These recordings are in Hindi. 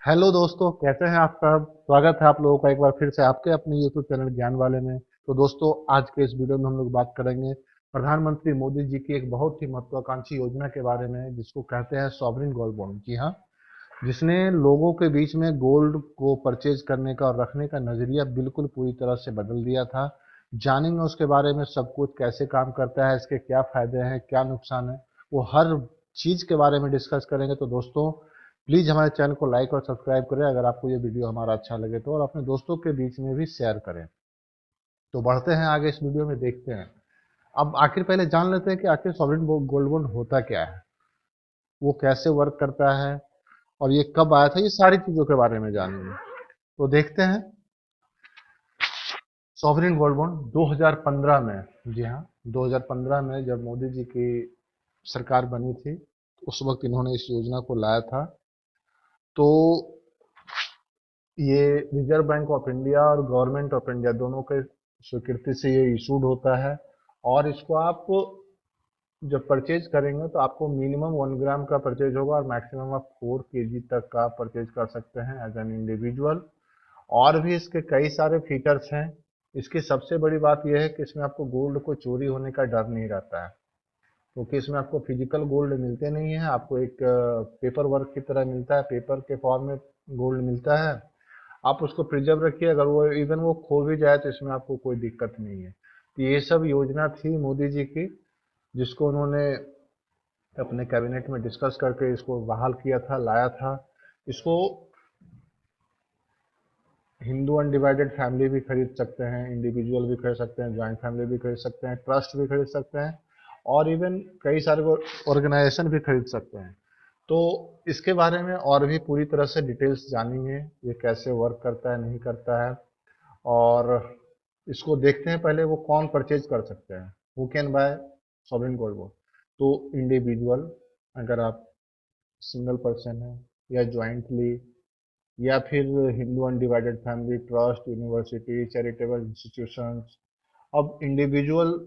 हेलो दोस्तों, कैसे हैं आप सब। स्वागत है आप लोगों का एक बार फिर से आपके अपने यूट्यूब चैनल ज्ञान वाले में। तो दोस्तों, आज के इस वीडियो में हम लोग बात करेंगे प्रधानमंत्री मोदी जी की एक बहुत ही महत्वाकांक्षी योजना के बारे में, जिसको कहते हैं सॉवरिन गोल्ड बॉन्ड। जी हाँ, जिसने लोगों के बीच में गोल्ड को परचेज करने का और रखने का नजरिया बिल्कुल पूरी तरह से बदल दिया था। जानेंगे उसके बारे में सब कुछ, कैसे काम करता है, इसके क्या फायदे हैं, क्या नुकसान है, वो हर चीज के बारे में डिस्कस करेंगे। तो दोस्तों, प्लीज हमारे चैनल को लाइक और सब्सक्राइब करें अगर आपको ये वीडियो हमारा अच्छा लगे तो, और अपने दोस्तों के बीच में भी शेयर करें। तो बढ़ते हैं आगे, इस वीडियो में देखते हैं। अब आखिर पहले जान लेते हैं कि आखिर सॉवरिन गोल्ड बॉन्ड होता क्या है, वो कैसे वर्क करता है, और ये कब आया था, ये सारी चीजों के बारे में जानेंगे। तो देखते हैं। सॉवरिन गोल्ड बॉन्ड 2015 में, जी हाँ, 2015 में जब मोदी जी की सरकार बनी थी, उस वक्त इन्होंने इस योजना को लाया था। तो ये रिजर्व बैंक ऑफ इंडिया और गवर्नमेंट ऑफ इंडिया दोनों के स्वीकृति से ये इशूड होता है। और इसको आप जब परचेज करेंगे तो आपको मिनिमम 1 ग्राम का परचेज होगा और मैक्सिमम आप 4 केजी तक का परचेज कर सकते हैं एज एन इंडिविजुअल। और भी इसके कई सारे फीचर्स हैं। इसकी सबसे बड़ी बात यह है कि इसमें आपको गोल्ड को चोरी होने का डर नहीं रहता है, क्योंकि इसमें आपको फिजिकल गोल्ड मिलते नहीं है, आपको एक पेपर वर्क की तरह मिलता है, पेपर के फॉर्म में गोल्ड मिलता है। आप उसको प्रिजर्व रखिए, अगर वो इवन वो खो भी जाए तो इसमें आपको कोई दिक्कत नहीं है। तो ये सब योजना थी मोदी जी की, जिसको उन्होंने अपने कैबिनेट में डिस्कस करके इसको बहाल किया था, लाया था। इसको हिंदू अनडिवाइडेड फैमिली भी खरीद सकते हैं, इंडिविजुअल भी खरीद सकते हैं, ज्वाइंट फैमिली भी खरीद सकते हैं, ट्रस्ट भी खरीद सकते हैं, और इवन कई सारे ऑर्गेनाइजेशन भी खरीद सकते हैं। तो इसके बारे में और भी पूरी तरह से डिटेल्स जानेंगे, ये कैसे वर्क करता है, नहीं करता है। और इसको देखते हैं पहले, वो कौन परचेज कर सकते हैं, who can buy sovereign gold bond. तो इंडिविजुअल, अगर आप सिंगल पर्सन है, या ज्वाइंटली, या फिर Hindu undivided family, trust, university, charitable institutions. अब इंडिविजुअल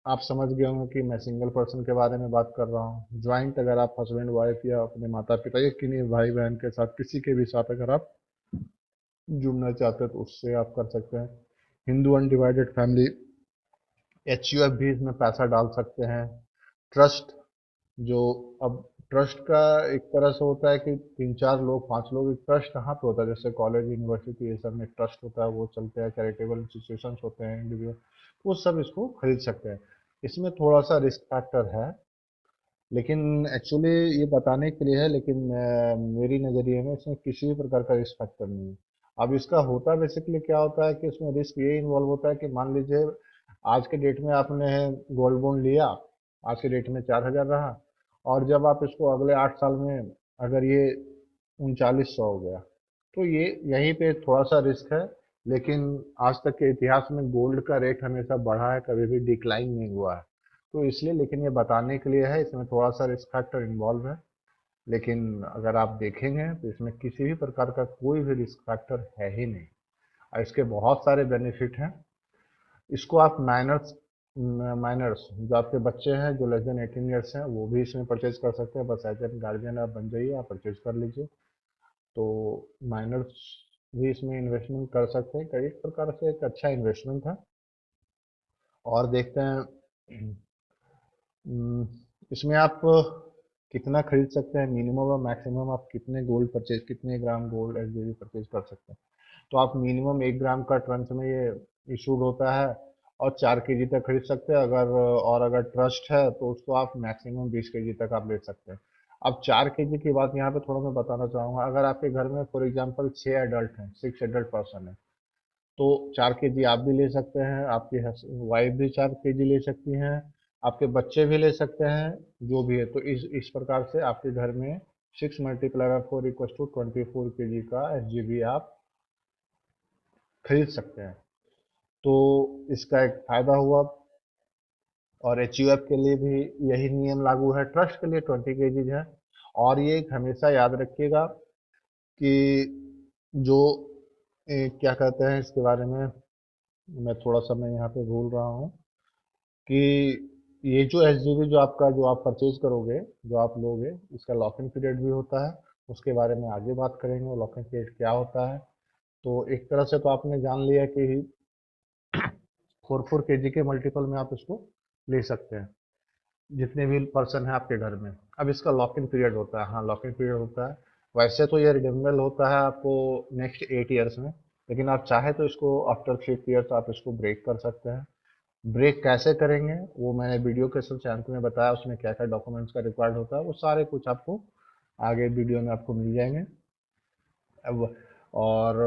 आप समझ गए होंगे कि मैं सिंगल पर्सन के बारे में बात कर रहा हूँ। ज्वाइंट, अगर आप हस्बैंड वाइफ या अपने माता पिता या किन्हीं भाई बहन के साथ, किसी के भी साथ अगर आप जुड़ना चाहते हैं तो उससे आप कर सकते हैं। हिंदू अनडिवाइडेड फैमिली, एचयूएफ भी इसमें पैसा डाल सकते हैं। ट्रस्ट, जो अब ट्रस्ट का एक तरह से होता है कि 3 4 लोग, 5 लोग, एक ट्रस्ट कहाँ पे होता है, जैसे कॉलेज, यूनिवर्सिटी, ये सब में ट्रस्ट होता है, वो चलते हैं। चैरिटेबल इंस्टीट्यूशंस होते हैं, इंडिविजुअल, वो सब इसको खरीद सकते हैं। इसमें थोड़ा सा रिस्क फैक्टर है, लेकिन एक्चुअली ये बताने के लिए है, लेकिन मेरी नज़रिए में इसमें किसी भी प्रकार का रिस्क फैक्टर नहीं है। अब इसका होता बेसिकली क्या होता है कि इसमें रिस्क ये इन्वॉल्व होता है कि मान लीजिए आज के डेट में आपने गोल्ड बॉन्ड लिया, आज के डेट में 4,000 रहा, और जब आप इसको अगले 8 साल में अगर ये 3900 हो गया, तो ये यहीं पे थोड़ा सा रिस्क है। लेकिन आज तक के इतिहास में गोल्ड का रेट हमेशा बढ़ा है, कभी भी डिक्लाइन नहीं हुआ है। तो इसलिए, लेकिन ये बताने के लिए है, इसमें थोड़ा सा रिस्क फैक्टर इन्वॉल्व है। लेकिन अगर आप देखेंगे तो इसमें किसी भी प्रकार का कोई भी रिस्क फैक्टर है ही नहीं, और इसके बहुत सारे बेनिफिट हैं। इसको आप माइनर्स माइनर्स जो आपके बच्चे हैं, जो लेस देन 18 ईयर्स हैं, वो भी इसमें परचेज कर सकते हैं। बस एज एन गार्जियन आप बन जाइए, आप परचेज कर लीजिए। तो माइनर्स भी इसमें इन्वेस्टमेंट कर सकते हैं, कई प्रकार से एक अच्छा इन्वेस्टमेंट है। और देखते हैं इसमें आप कितना खरीद सकते हैं, मिनिमम और मैक्सिमम आप कितने गोल्ड परचेज, कितने ग्राम गोल्ड एसजीबी परचेज कर सकते हैं। तो आप मिनिमम 1 ग्राम का ट्रंच में ये इशूड होता है, और 4 केजी तक खरीद सकते हैं। अगर और अगर ट्रस्ट है तो उसको आप मैक्सिमम 20 केजी तक आप ले सकते हैं। अब 4 केजी की बात यहाँ पे थोड़ा मैं बताना चाहूँगा। अगर आपके घर में फॉर एग्जांपल 6 एडल्ट हैं, 6 एडल्ट पर्सन है, तो 4 केजी आप भी ले सकते हैं, आपकी वाइफ भी 4 केजी ले सकती हैं, आपके बच्चे भी ले सकते हैं, जो भी है। तो इस प्रकार से आपके घर में 6 × 4 = 24 केजी का एसजीबी आप खरीद सकते हैं। तो इसका एक फायदा हुआ। और एचयूएफ के लिए भी यही नियम लागू है, ट्रस्ट के लिए 20 केजी है। और ये हमेशा याद रखिएगा कि जो क्या कहते हैं इसके बारे में, मैं थोड़ा सा मैं यहाँ पे भूल रहा हूँ कि ये जो एसजीबी जो आपका, जो आप परचेज करोगे, जो आप लोगे, इसका लॉक इन पीरियड भी होता है। उसके बारे में आगे बात करेंगे, लॉक इन पीरियड क्या होता है। तो एक तरह से तो आपने जान लिया कि 4 4 kg के मल्टीपल में आप इसको ले सकते हैं, जितने भी पर्सन है आपके घर में। अब इसका लॉक इन पीरियड होता है, हाँ लॉक इन पीरियड होता है। वैसे तो ये रिडेमेबल होता है आपको नेक्स्ट 8 ईयर्स में, लेकिन आप चाहे तो इसको आफ्टर 6 ईयर्स आप इसको ब्रेक कर सकते हैं। ब्रेक कैसे करेंगे वो मैंने वीडियो के सबसे अंत में बताया, उसमें क्या क्या डॉक्यूमेंट्स का रिक्वायर्ड होता है वो सारे कुछ आपको आगे वीडियो में आपको मिल जाएंगे। अब और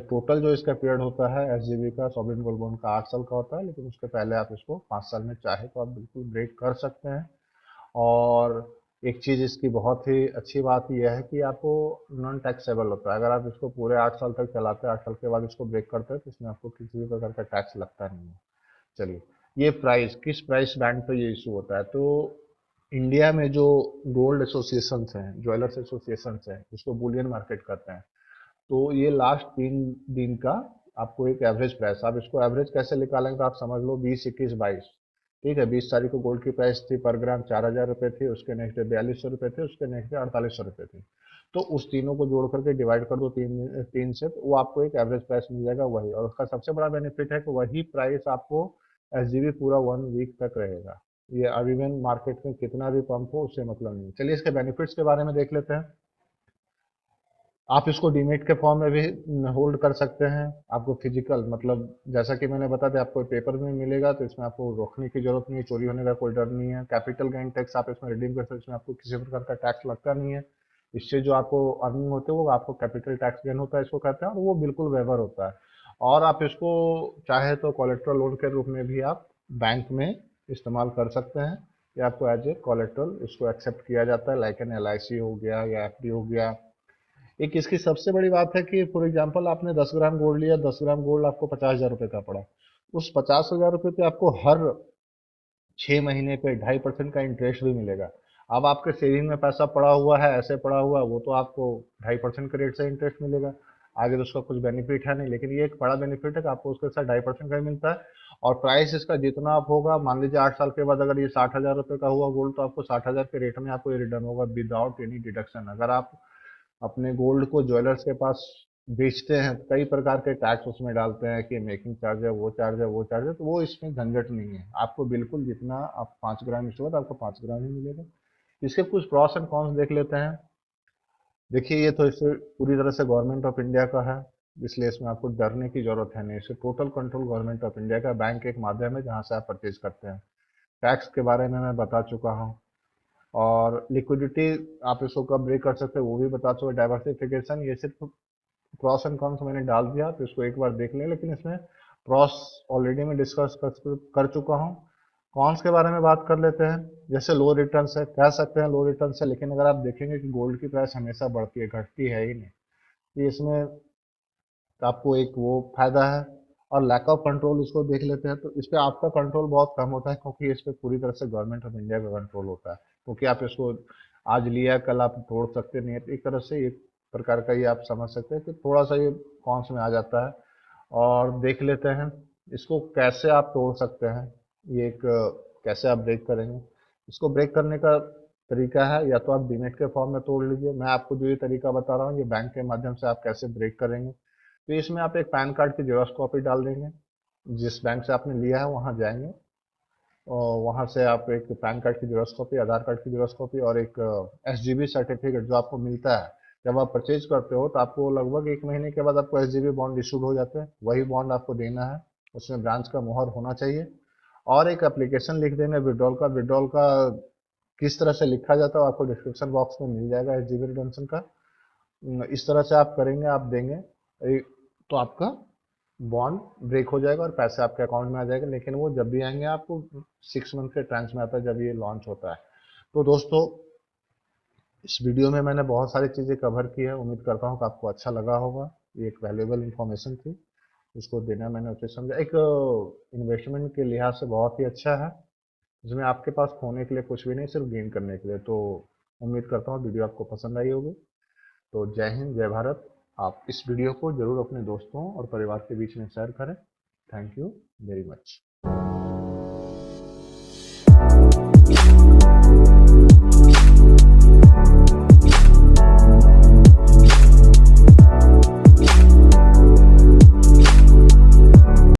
टोटल जो इसका पीरियड होता है एसजीबी का, सॉवरेन गोल्ड बॉन्ड का 8 साल का होता है, लेकिन उसके पहले आप इसको 5 साल में चाहे तो आप बिल्कुल ब्रेक कर सकते हैं। और एक चीज़ इसकी बहुत ही अच्छी बात यह है कि आपको नॉन टैक्सेबल होता है। अगर आप इसको पूरे 8 साल तक चलाते हैं, 8 साल के बाद इसको ब्रेक करते हैं, तो इसमें आपको किसी भी प्रकार का टैक्स लगता नहीं है। चलिए, ये प्राइस किस प्राइस बैंड पे ये इशू होता है, तो इंडिया में जो गोल्ड एसोसिएशंस हैं, ज्वेलर्स एसोसिएशंस हैं, जिसको बुलियन मार्केट कहते हैं, तो ये लास्ट 3 दिन का आपको एक एवरेज प्राइस, आप इसको एवरेज कैसे निकालेंगे तो आप समझ लो 20 21 22। ठीक है, 20 तारीख को गोल्ड की प्राइस थी पर ग्राम 4,000 रुपये थी, उसके नेक्स्ट डे 4200 रुपये थे, उसके नेक्स्ट डे 4800 रुपये थी। तो उस तीनों को जोड़ करके डिवाइड कर दो तीन तीन से, तो वो आपको एक एवरेज प्राइस मिल जाएगा वही। और उसका सबसे बड़ा बेनिफिट है कि वही प्राइस आपको एसजीबी पूरा 1 वीक तक रहेगा। ये अब इवन मार्केट में कितना भी पंप हो उससे मतलब नहीं। चलिए इसके बेनिफिट्स के बारे में देख लेते हैं। आप इसको डीमेट के फॉर्म में भी होल्ड कर सकते हैं। आपको फिजिकल मतलब जैसा कि मैंने बता दिया, आपको पेपर में मिलेगा तो इसमें आपको रोकने की जरूरत नहीं है, चोरी होने का कोई डर नहीं है। कैपिटल गेन टैक्स आप इसमें रिडीम कर सकते हैं, इसमें आपको किसी प्रकार का टैक्स लगता नहीं है। इससे जो आपको अर्निंग होती है वो आपको कैपिटल टैक्स गेन होता है, इसको कहते हैं, और वो बिल्कुल वेवर होता है। और आप इसको चाहे तो कोलेट्रल लोन के रूप में भी आप बैंक में इस्तेमाल कर सकते हैं, या आपको एज ए कोलेट्रल इसको एक्सेप्ट किया जाता है, लाइक एन एलआईसी हो गया या एफडी हो गया। एक इसकी सबसे बड़ी बात है कि फॉर एग्जांपल आपने 10 ग्राम गोल्ड लिया, 10 ग्राम गोल्ड आपको 50,000 रुपये का पड़ा। उस 50,000 रुपये पे आपको हर 6 महीने पे 2.5% का इंटरेस्ट भी मिलेगा। अब आपके सेविंग में पैसा पड़ा हुआ है, ऐसे पड़ा हुआ है, वो तो आपको 2.5% के रेट से इंटरेस्ट मिलेगा। आगे तो उसका कुछ बेनिफिट है नहीं, लेकिन ये एक बड़ा बेनिफिट है कि आपको उसके साथ 2.5% का ही मिलता है। और प्राइस इसका जितना आप होगा, मान लीजिए 8 साल के बाद अगर ये 60,000 रुपये का हुआ गोल्ड, तो आपको 60,000 के रेट में आपको ये रिटर्न होगा विदाउट एनी डिडक्शन। अगर आप अपने गोल्ड को ज्वेलर्स के पास बेचते हैं तो कई प्रकार के टैक्स उसमें डालते हैं कि मेकिंग चार्ज है, वो चार्ज है, वो चार्ज है, तो वो इसमें झंझट नहीं है। आपको बिल्कुल जितना आप 5 ग्राम स्टोर तो आपको 5 ग्राम ही मिलेगा। इसके कुछ प्रॉस एंड कॉन्स देख लेते हैं। देखिए, ये तो इसे पूरी तरह से गवर्नमेंट ऑफ इंडिया का है, इसलिए इसमें आपको डरने की जरूरत है नहीं। इसे total control government of India का, बैंक एक माध्यम है जहाँ से आप परचेज करते हैं। टैक्स के बारे में मैं बता चुका हूँ। और लिक्विडिटी आप इसको कब ब्रेक कर सकते हैं वो भी बता चुका। डाइवर्सिफिकेशन, ये सिर्फ प्रॉस एंड कॉन्स मैंने डाल दिया, तो इसको एक बार देख लें, लेकिन इसमें प्रॉस ऑलरेडी मैं डिस्कस कर चुका हूँ। कॉन्स के बारे में बात कर लेते हैं। जैसे लो रिटर्न है, कह सकते हैं लो रिटर्न है, लेकिन अगर आप देखेंगे कि गोल्ड की प्राइस हमेशा बढ़ती है, घटती है ही नहीं, तो इसमें आपको एक वो फायदा है। और लैक ऑफ कंट्रोल इसको देख लेते हैं, तो इस पे आपका कंट्रोल बहुत कम होता है, क्योंकि इस पे पूरी तरह से गवर्नमेंट ऑफ इंडिया का कंट्रोल होता है। क्योंकि आप इसको आज लिया कल आप तोड़ सकते नहीं है, तो एक तरह से एक प्रकार का ये आप समझ सकते हैं कि थोड़ा सा ये कॉन्स में आ जाता है। और देख लेते हैं इसको कैसे आप तोड़ सकते हैं। ये एक कैसे आप ब्रेक करेंगे। इसको ब्रेक करने का तरीका है, या तो आप डीमेट के फॉर्म में तोड़ लीजिए। मैं आपको जो ये तरीका बता रहा हूँ ये बैंक के माध्यम से आप कैसे ब्रेक करेंगे। तो इसमें आप एक पैन कार्ड की जेरॉक्स कॉपी डाल देंगे, जिस बैंक से आपने लिया है वहाँ जाएंगे, और वहाँ से आप एक पैन कार्ड की जेरॉक्स कॉपी, आधार कार्ड की जेरॉक्स कॉपी और एक एसजीबी सर्टिफिकेट जो आपको मिलता है जब आप परचेज करते हो, तो आपको लगभग 1 महीने के बाद आपको एसजीबी बॉन्ड इशूड हो जाते हैं, वही बॉन्ड आपको देना है। उसमें ब्रांच का मुहर होना चाहिए। और एक एप्लीकेशन लिख देंगे विड्रॉल का। विड्रॉल का किस तरह से लिखा जाता है आपको डिस्क्रिप्शन बॉक्स में मिल जाएगा, एसजीबी रिडम्पशन का। इस तरह से आप करेंगे, आप देंगे, तो आपका बॉन्ड ब्रेक हो जाएगा और पैसे आपके अकाउंट में आ जाएगा। लेकिन वो जब भी आएंगे आपको 6 मंथ के ट्रांस में आता है, जब ये लॉन्च होता है। तो दोस्तों, इस वीडियो में मैंने बहुत सारी चीज़ें कवर की है, उम्मीद करता हूँ कि आपको अच्छा लगा होगा। ये एक वैल्यूएबल इंफॉर्मेशन थी, इसको देना मैंने उचित समझा। एक इन्वेस्टमेंट के लिहाज से बहुत ही अच्छा है, जिसमें आपके पास खोने के लिए कुछ भी नहीं, सिर्फ गेन करने के लिए। तो उम्मीद करता हूँ वीडियो आपको पसंद आई होगी। तो जय हिंद, जय भारत। आप इस वीडियो को जरूर अपने दोस्तों और परिवार के बीच में शेयर करें। Thank you very much.